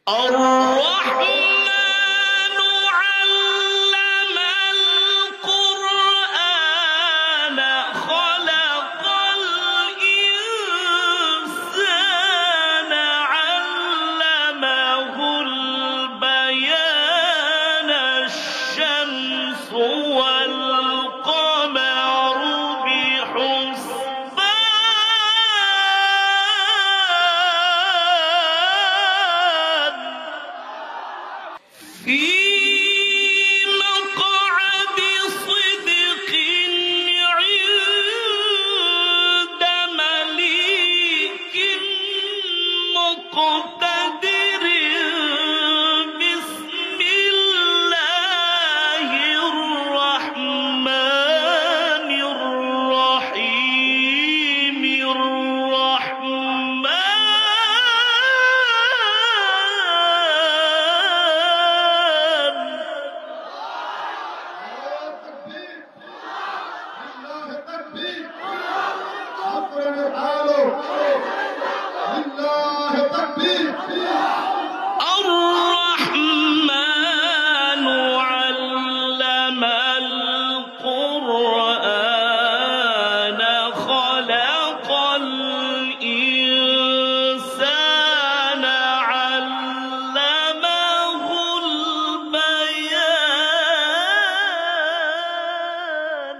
الرحمن علم القرآن خلق الإنسان علمه البيان الشمس والقمر بحسبان في مقعد صدق عند مليك مقتدر بسم الله الرحمن الرحيم الرحمن علم القرآن خلق الإنسان علمه البيان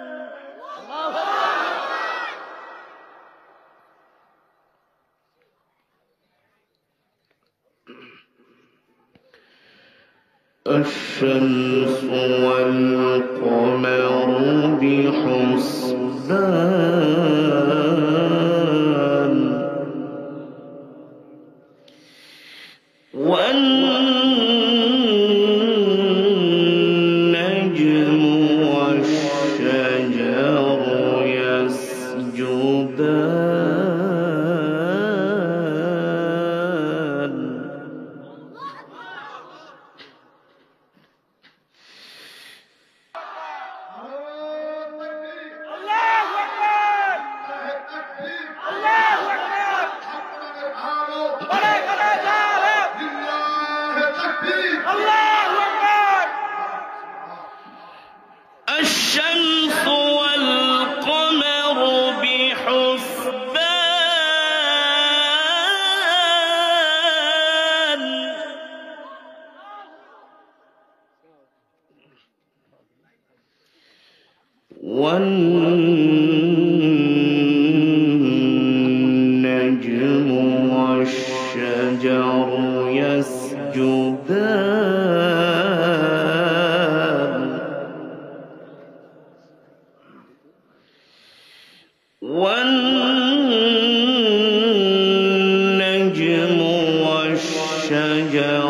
الشمس والقمر بحسبان والنجم والشجر يسجدان الشمس والقمر بحسبان والنجم والشجر يسجدان والنجم والشجر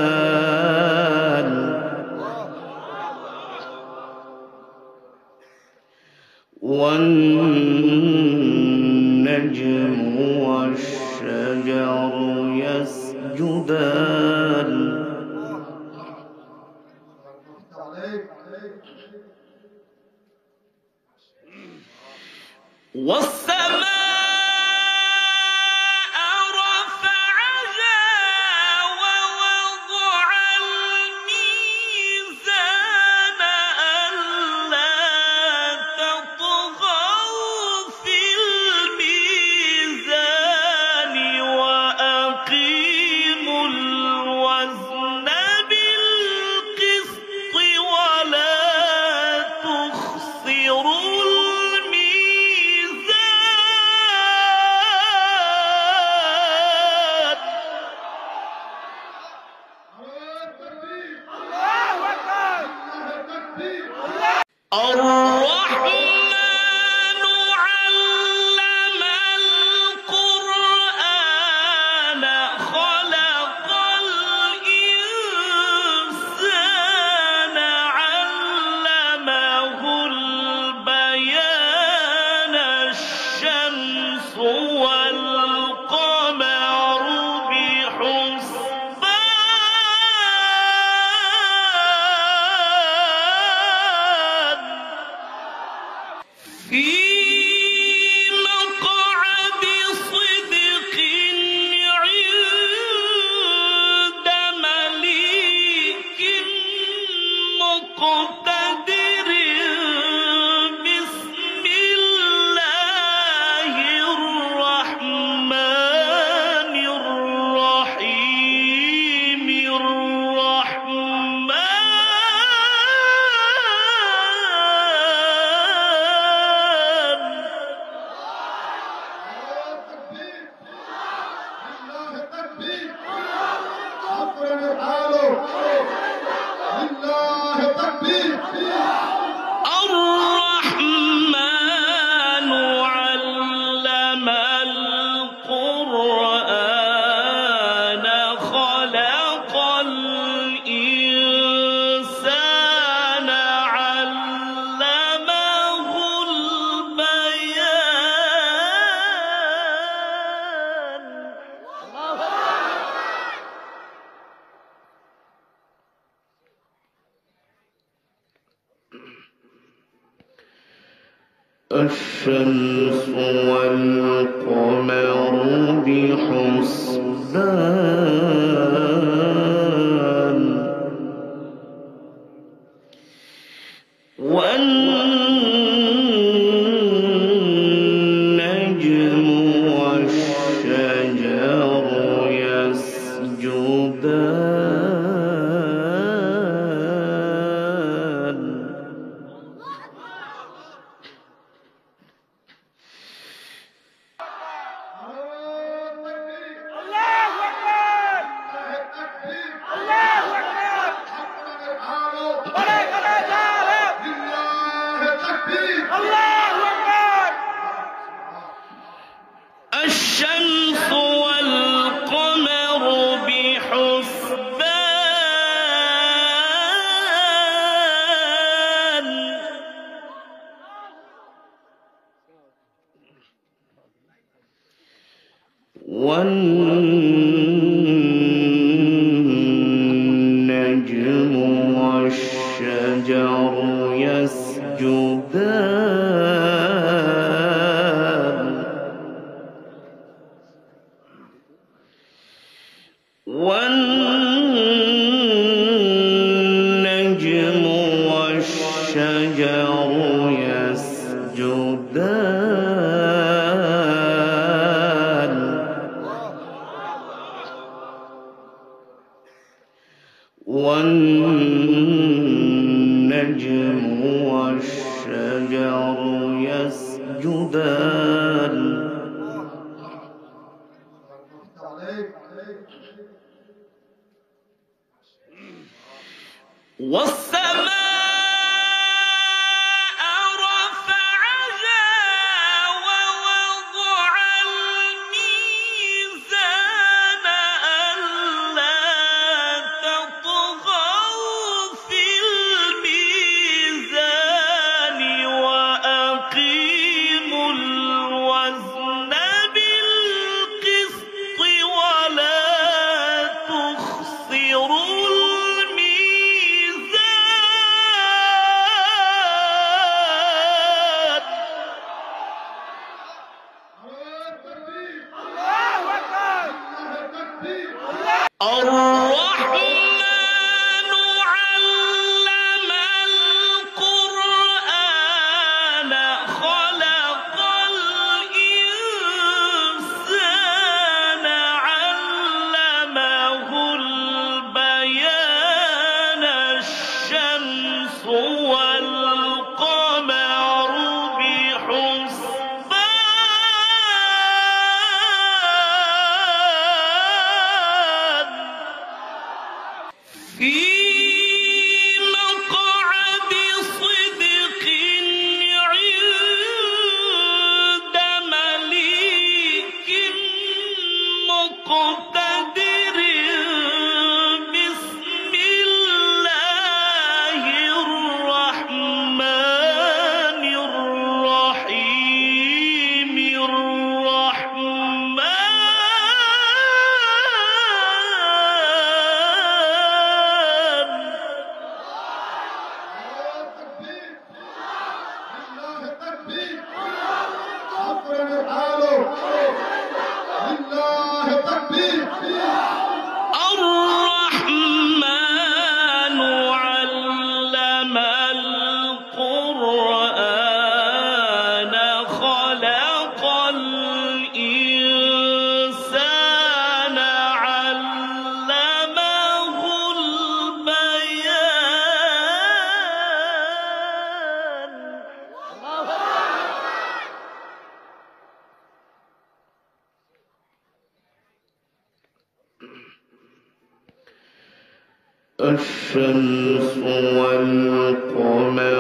يسجدان والنجم والشجر يسجدان والسماء رفعها ووضع الميزان ألا تطغوا في الميزان وأقيموا الوزن بالقسط ولا تخسروا الميزان الشمس والقمر بحسبان والنجم والشجر يسجدان الشمس والقمر بحسبان والنجم والشجر يسجدان والنجم والشجر يسجدان والنجم والشجر يسجدان والسماء رفعها ووضع الميزان ألا تطغوا في الميزان وأقيموا الوزن بالقسط ولا تخسروا الرحمن علم القرآن خلق الإنسان علمه البيان الشمس والقمر بحسبان في مقعد صدق عند مليك مقتدر بسم الله الرحمن الرحيم الرحمن علم القرآن خلق الإنسان علمه البيان الشمس والقمر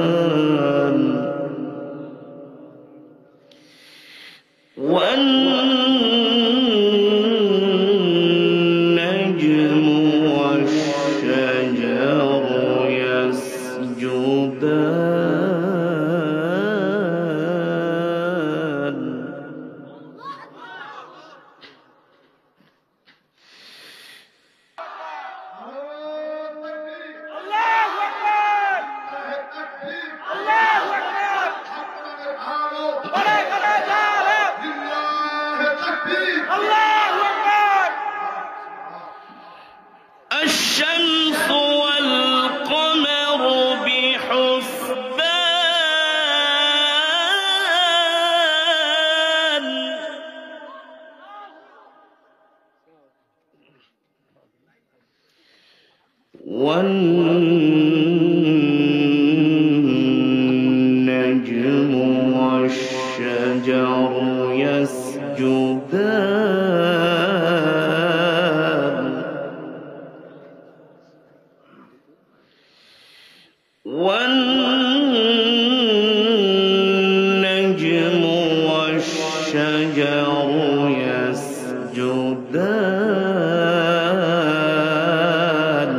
بحسبان والنجم والشجر يسجدان والنجم والشجر يسجدان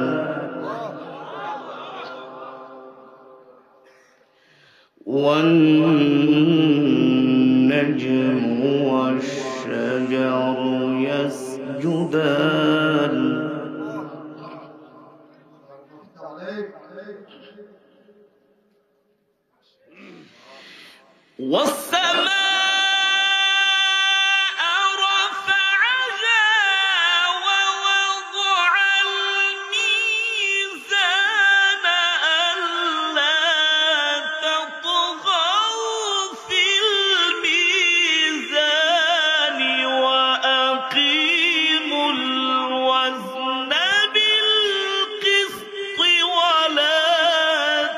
والنجم والشجر يسجدان والسماء رفعها ووضع الميزان ألا تطغوا في الميزان وأقيموا الوزن بالقسط ولا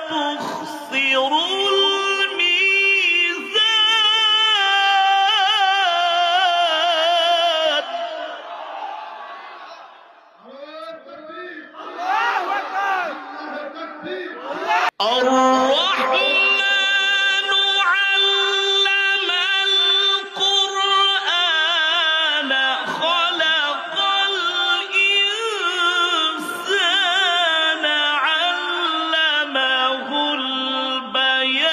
تخسروا الرحمن علم القرآن خلق الإنسان علمه البيان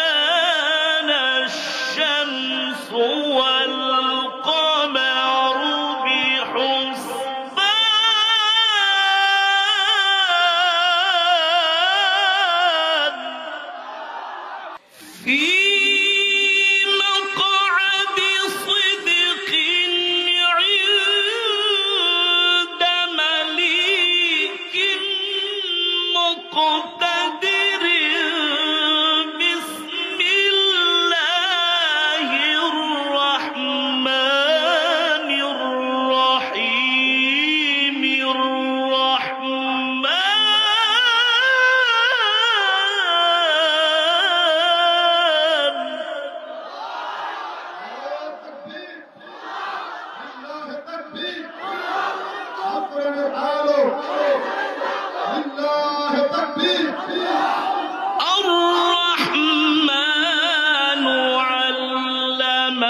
الشمس والقمر في مقعد صدق عند مليك مقتدر بسم الله الرحمن الرحيم الرحمن علم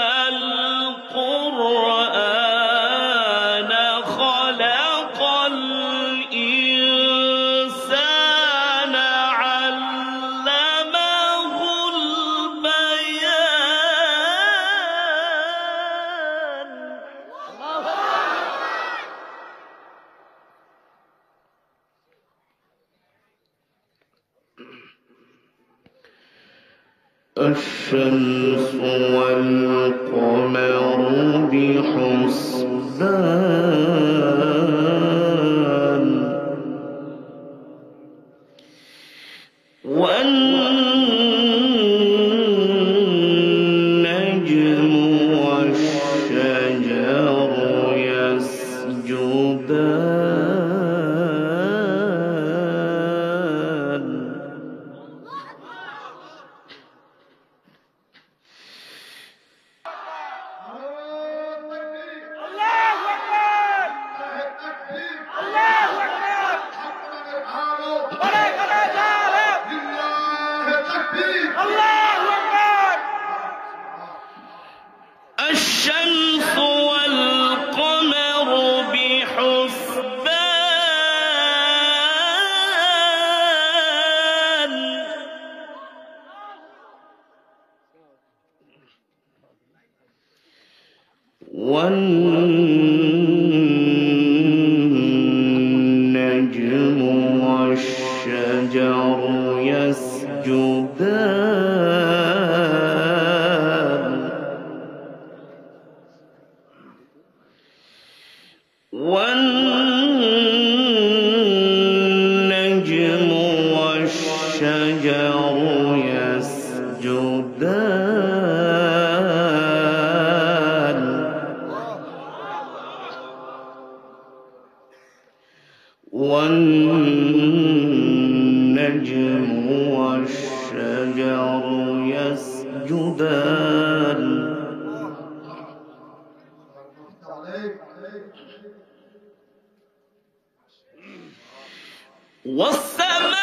القرآن خلق الإنسان علمه البيان الشمس والقمر بحسبان والنجم والشجر يسجدان الشمس والقمر بحسبان والنجم والشجر يسجدان والنجم والشجر يسجدان والسماء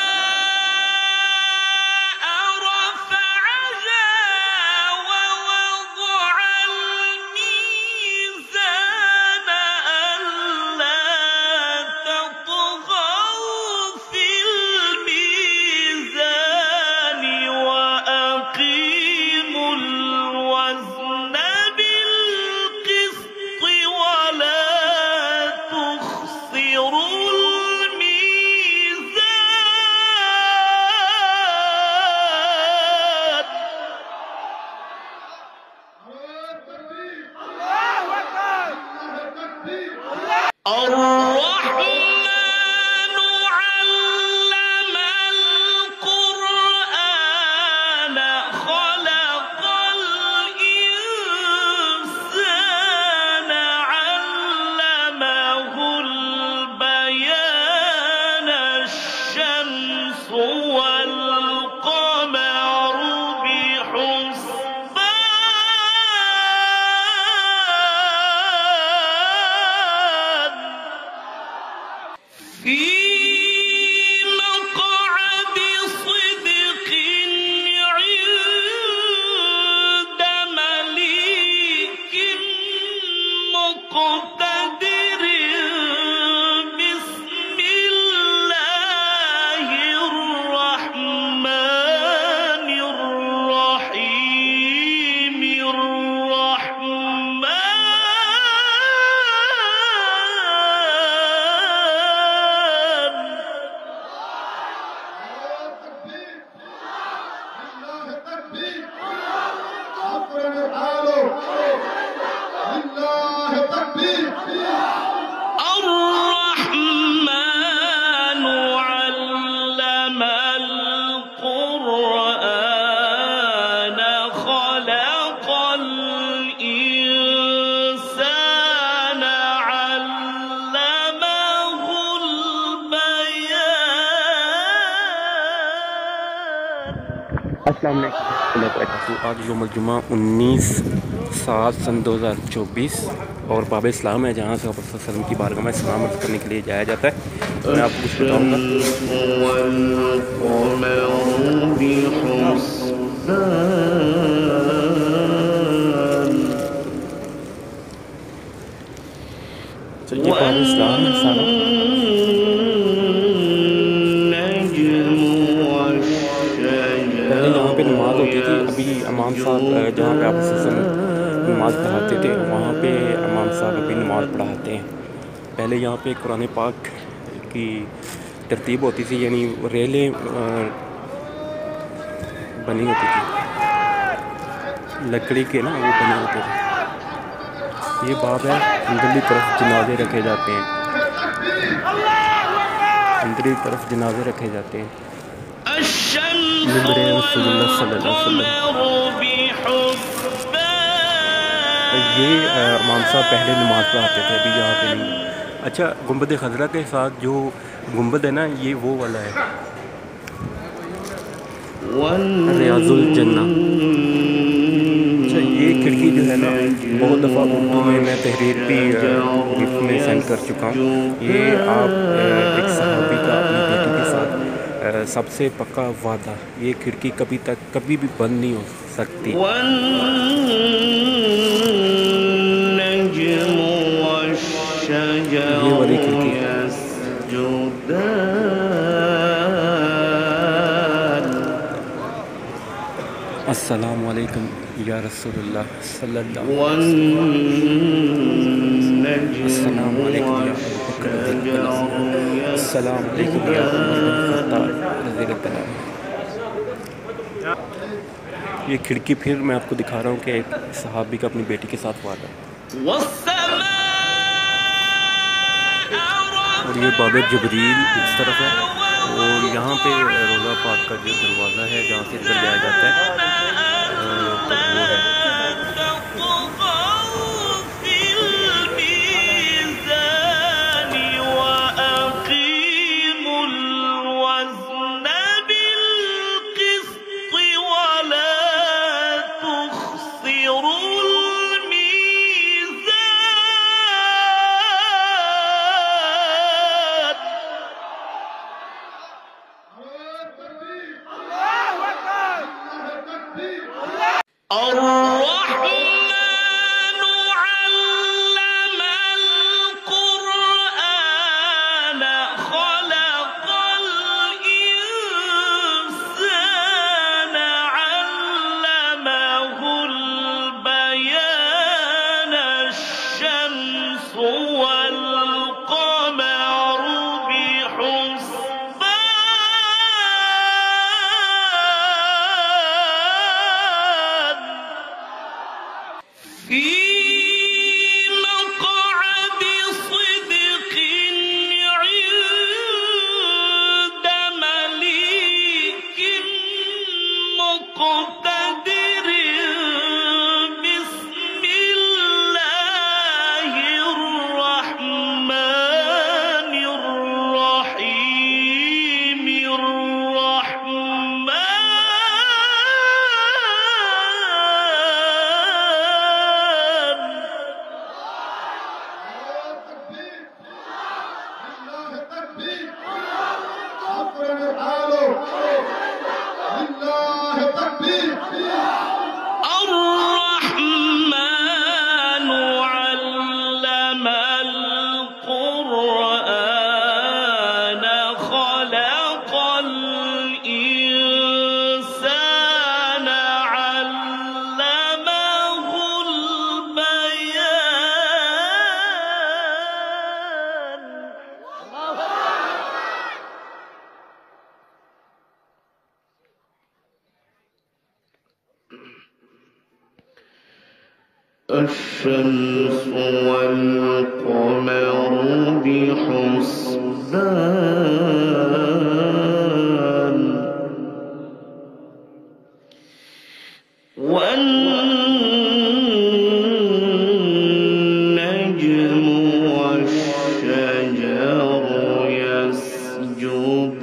رفعها ووضع الميزان ألا تطغوا في الميزان وأقيموا الوزن بالقسط ولا تخسروا الرحمن علم القرآن خلق الإنسان علمه البيان الشمس والقمر في مقعد صدق عند مليك مقتدر بسم الله الرحمن الرحيم الرحمن علم القرآن خلق الإنسان علمه البيان. السلام علیکم ورحمۃ اللہ وبرکاتہ. آج یوم الجمعہ 19/7/2024 اور باب اسلام ہے جہاں سے آپ صلی اللہ علیہ وسلم کی بارگاہ میں سلام عرض کرنے کے لیے جایا جاتا ہے. میں آپ کو کچھ بتاؤں گا. یہ باب اسلام ہے سارا. پہلے یہاں پہ نماز ہوتی تھی. ابھی امام صاحب جہاں پہ آپ صلی اللہ علیہ وسلم نماز پڑھاتے تھے وہاں پہ امام صاحب ابھی نماز پڑھاتے ہیں. پہلے یہاں پہ قرآن پاک کی ترتیب ہوتی تھی, یعنی ریلیں بنی ہوتی تھی لکڑی کے نا, وہ بنے ہوتے تھے. یہ باب ہے. اندرلی طرف جنازے رکھے جاتے ہیں. اندرلی طرف جنازے رکھے جاتے ہیں. ممبر رسول اللہ صلی اللہ علیہ وسلم. یہ امام صاحب پہلے نماز پڑھاتے تھے, ابھی یہاں پہ نہیں. اچھا, گنبد خضرا کے ساتھ جو گنبد ہے نا, یہ وہ والا ہے ریاض الجنہ. اچھا, یہ کھڑکی جو ہے نا بہت دفعہ اردو میں تحریر بھی گفٹ میں سینڈ کر چکا ہوں. یہ آپ ایک صحابی کا اپنی بیٹی کے ساتھ سب سے پکا وعدہ, یہ کھڑکی کبھی بھی بند نہیں ہو سکتی. یہ والی کھڑکی ہے. السلام علیکم یا رسول اللہ صلی اللہ علیہ وسلم. السلام علیکم یا ابو بکر رضی اللہ عنہ. السلام علیکم یا عمر بن خطاب رضی اللہ عنہ. یہ کھڑکی پھر میں آپ کو دکھا رہا ہوں کہ ایک صحابی کا اپنی بیٹی کے ساتھ وعدہ. اور یہ باب جبریل اس طرف ہے, اور یہاں پہ روضہ پاک کا جو دروازہ ہے جہاں سے اندر جایا جاتا ہے تو وہ ہے. في مقعد صدق عند مليك مقتدر بسم الله الرحمن الرحيم الرحمن علم القرآن خلق الإنسان علمه البيان الشمس والقمر بحسبان والنجم والشجر يسجدان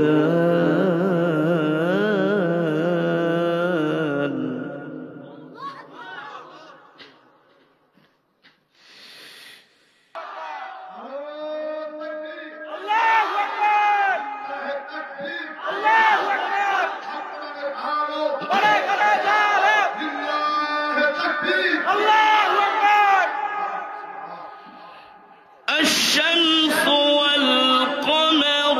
الشمس والقمر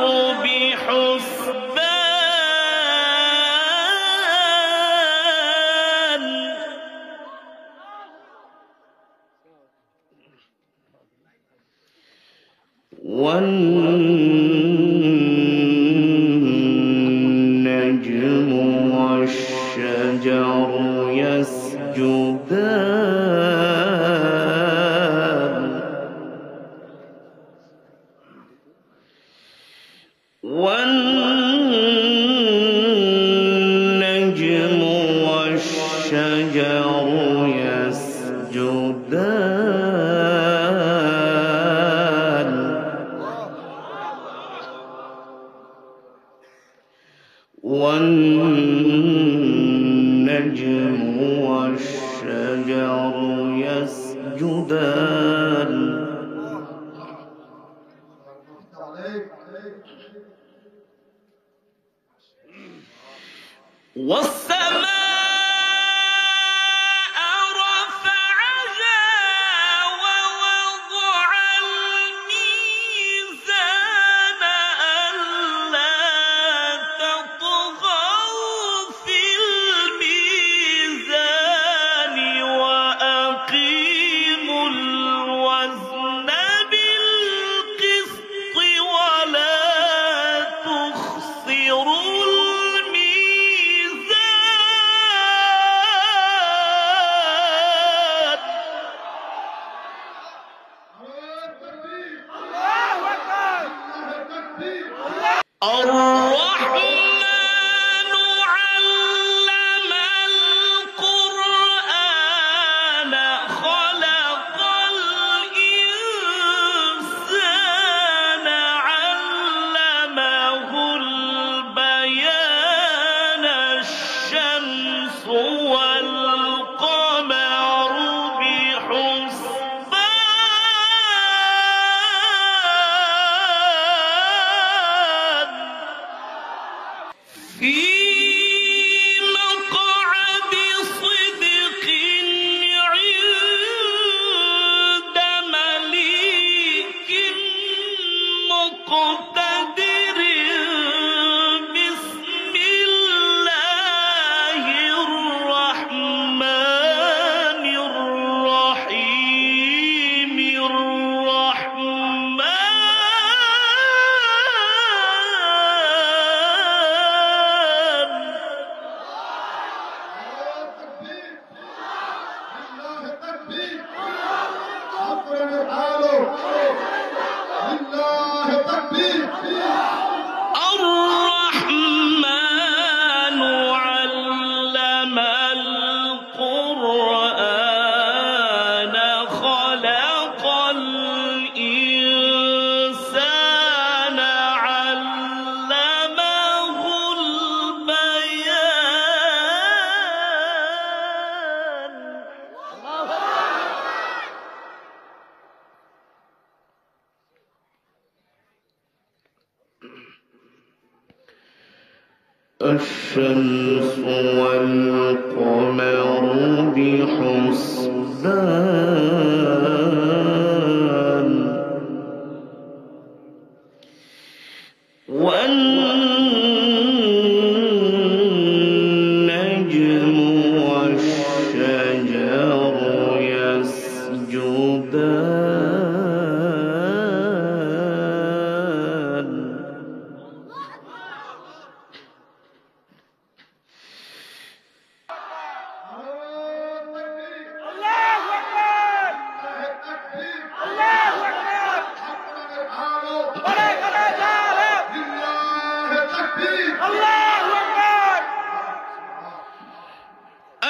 بحسبان والنجم والشجر يسجدان والنجم والشجر يسجدان والنجم والشجر يسجدان والسماء رفعها ووضع الميزان ألا تطغوا في الميزان وأقيموا الوزن بالقسط ولا تخسروا الميزان الشمس والقمر بحسبان والنجم والشجر يسجدان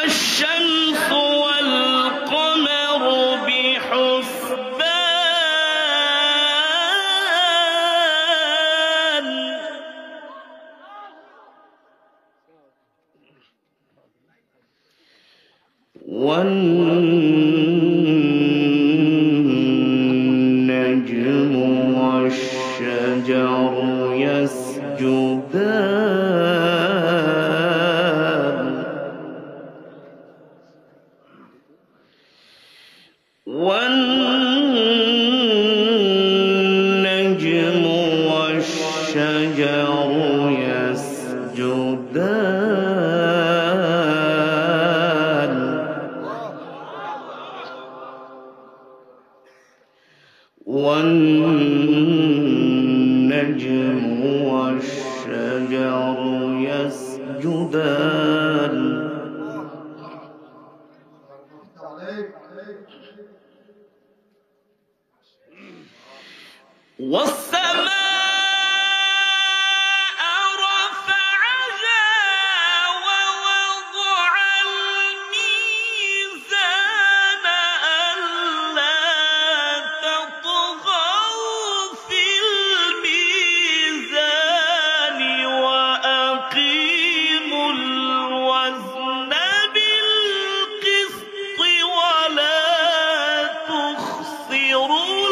الشمس والقمر بحسبان والنجم والشجر يسجدان والنجم والشجر يسجدان والنجم والشجر يسجدان والسماء رفعها ووضع الميزان ألا تطغوا في الميزان وأقيموا الوزن بالقسط ولا تخسروا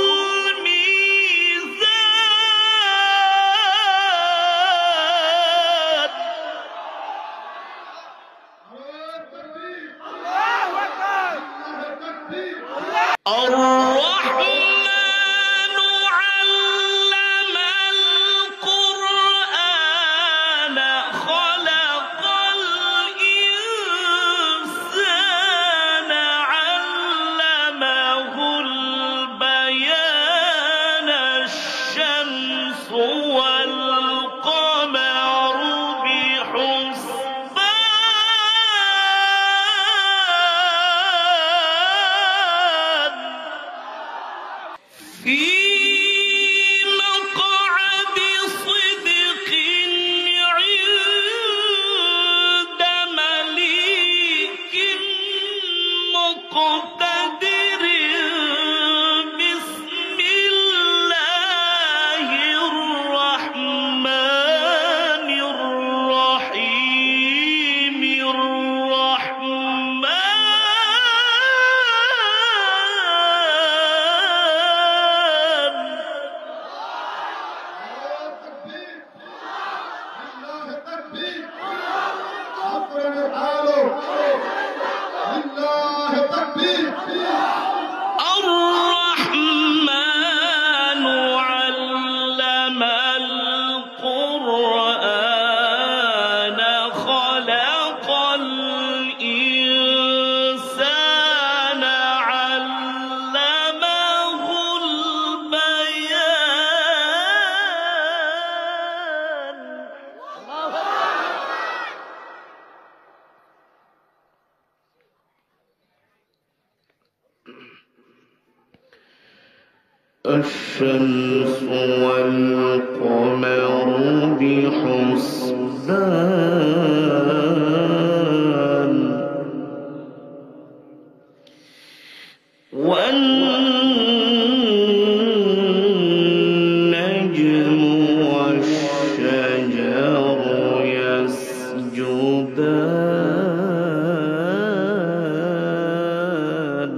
الرحمن علم القرآن خلق الإنسان علمه البيان الشمس والقمر بحسبان في مقعد صدق عند مليك مقتدر بسم الله الرحمن الرحيم الرحمن علم القرآن خلق الإنسان علمه البيان الشمس والقمر بحسبان والنجم والشجر يسجدان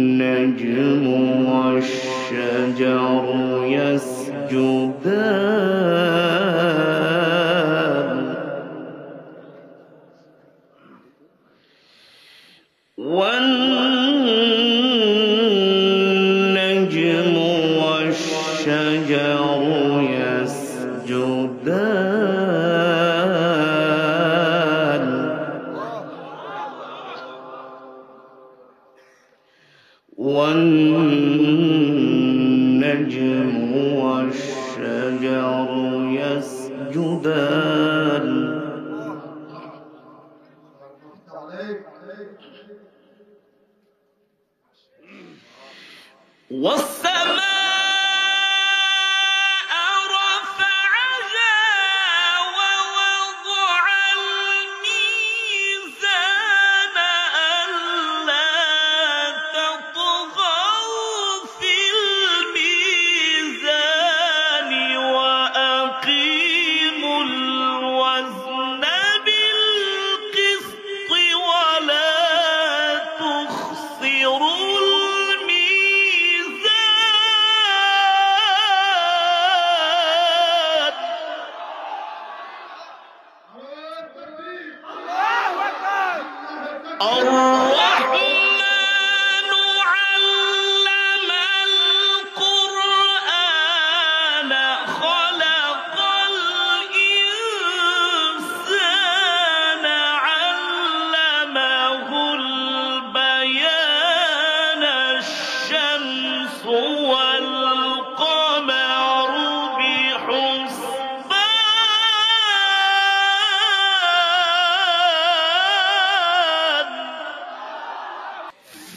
والنجم والشجر يسجدان والنجم والشجر يسجدان والنجم والشجر يسجدان والسماء رفعها ووضع الميزان ألا تطغوا في الميزان وأقيموا الوزن بالقسط ولا تخسروا الرحمن علم القرآن خلق الإنسان علمه البيان الشمس والقمر بحسبان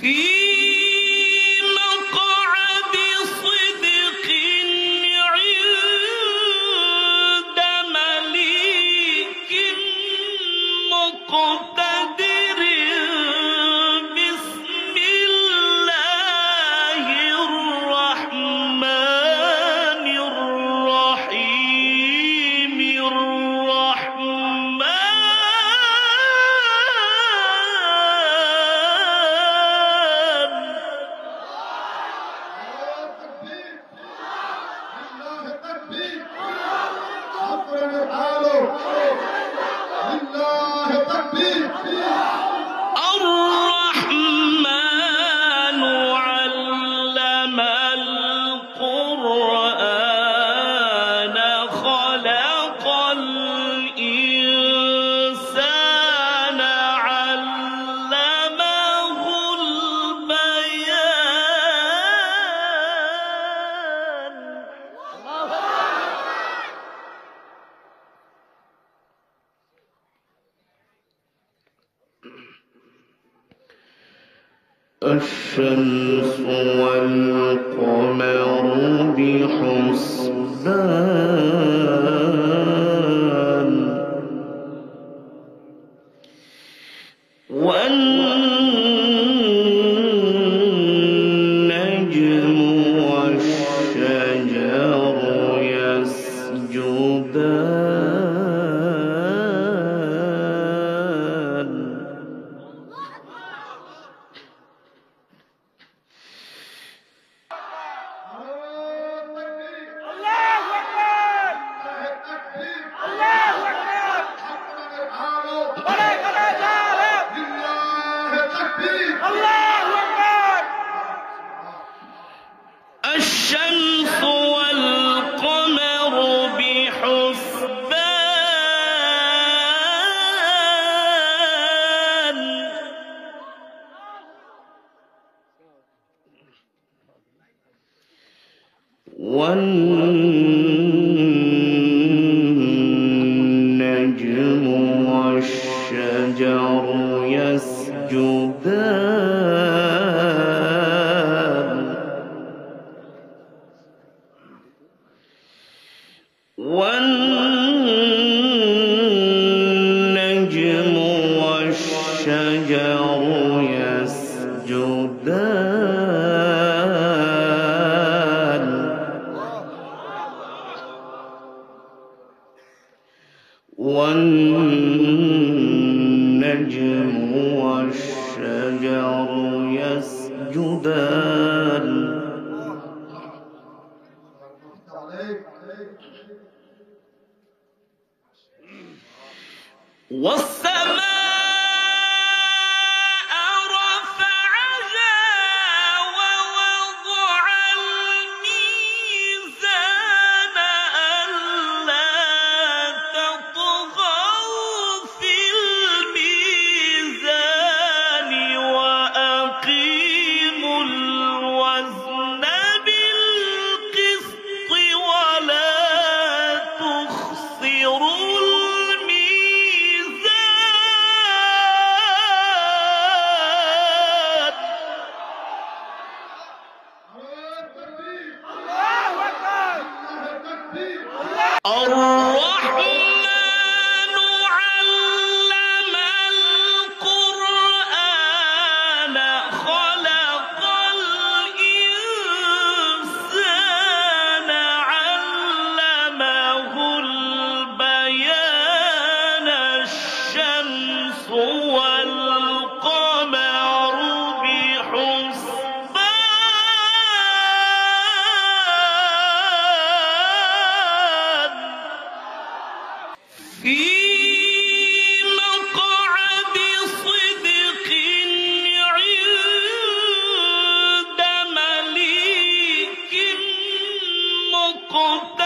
في مقعد صدق عند مليك مقتدر بسم الله الرحمن الرحيم الرحمن علم القرآن خلق الإنسان علمه البيان الشمس والقمر بحسبان والنجم والشجر يسجدان الشمس والقمر بحسبان والنجم والشجر يسجدان والنجم والشجر يسجدان والنجم والسماء رفعها ووضع الميزان ألا تطغوا في الميزان وأقيموا الوزن بالقسط ولا تخسروا الرحمن علم القرآن خلق الإنسان علمه البيان الشمس والقمر بحسبان في مقعد صدق عند مليك مقتدر